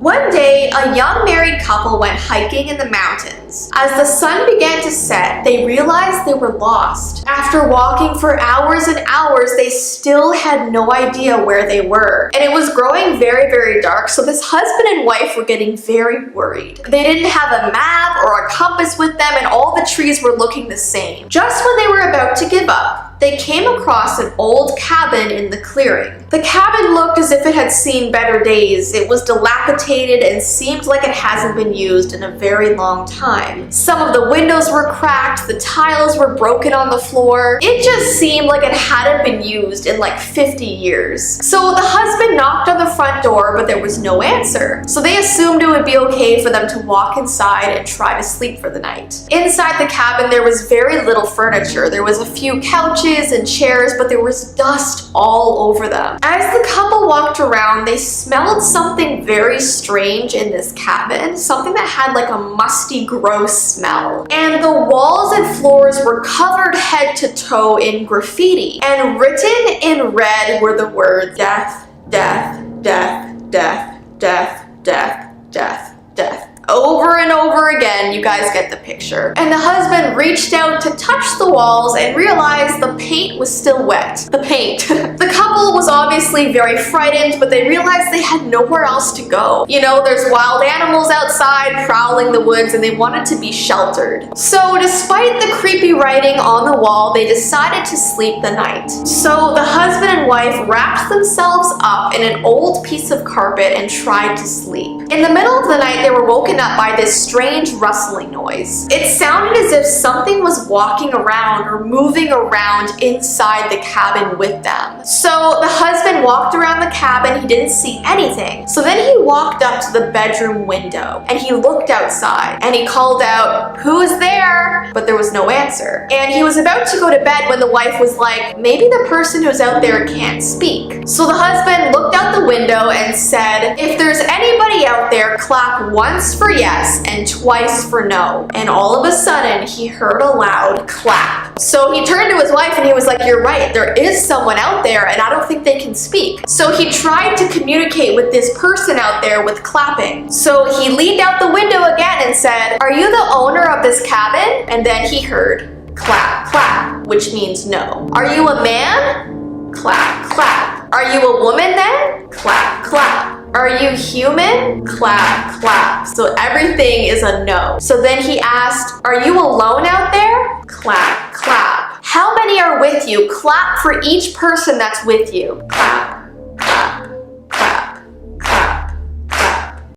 One day, a young married couple went hiking in the mountains. As the sun began to set, they realized they were lost. After walking for hours and hours, they still had no idea where they were. And it was growing very, very dark, so this husband and wife were getting very worried. They didn't have a map or a compass with them, and all the trees were looking the same. Just when they were about to give up, they came across an old cabin in the clearing. The cabin looked as if it had seen better days. It was dilapidated and seemed like it hasn't been used in a very long time. Some of the windows were cracked, the tiles were broken on the floor. It just seemed like it hadn't been used in like 50 years. So the husband knocked on the front door, but there was no answer. So they assumed it would be okay for them to walk inside and try to sleep for the night. Inside the cabin, there was very little furniture. There was a few couches and chairs, but there was dust all over them. As the couple walked around, they smelled something very strange in this cabin, something that had like a musty, gross smell. And the walls and floors were covered head to toe in graffiti, and written in red were the words death, death, death, death, death, death, death, death. Over and over again. You guys get the picture. And the husband reached out to touch the walls and realized the paint was still wet. The paint. The couple was obviously very frightened, but they realized they had nowhere else to go. You know, there's wild animals outside prowling the woods and they wanted to be sheltered. So despite the creepy writing on the wall, they decided to sleep the night. So the husband and wife wrapped themselves up in an old piece of carpet and tried to sleep. In the middle of the night, they were woken up by this strange rustling noise. It sounded as if something was walking around or moving around inside the cabin with them. So the husband walked around the cabin, he didn't see anything. So then he walked up to the bedroom window and he looked outside and he called out, "Who's there?" But there was no answer. And he was about to go to bed when the wife was like, "Maybe the person who's out there can't speak." So the husband looked out the window and said, "If there's anybody out there, clap once for yes and twice for no." And all of a sudden he heard a loud clap. So he turned to his wife and he was like, "You're right, there is someone out there and I don't think they can speak." So he tried to communicate with this person out there with clapping. So he leaned out the window again and said, "Are you the owner of this cabin?" And then he heard clap, clap, which means no. "Are you a man?" Clap, clap. "Are you a woman then?" Clap, clap. "Are you human?" Clap, clap. So everything is a no. So then he asked, "Are you alone out there?" Clap, clap. "How many are with you? Clap for each person that's with you." Clap,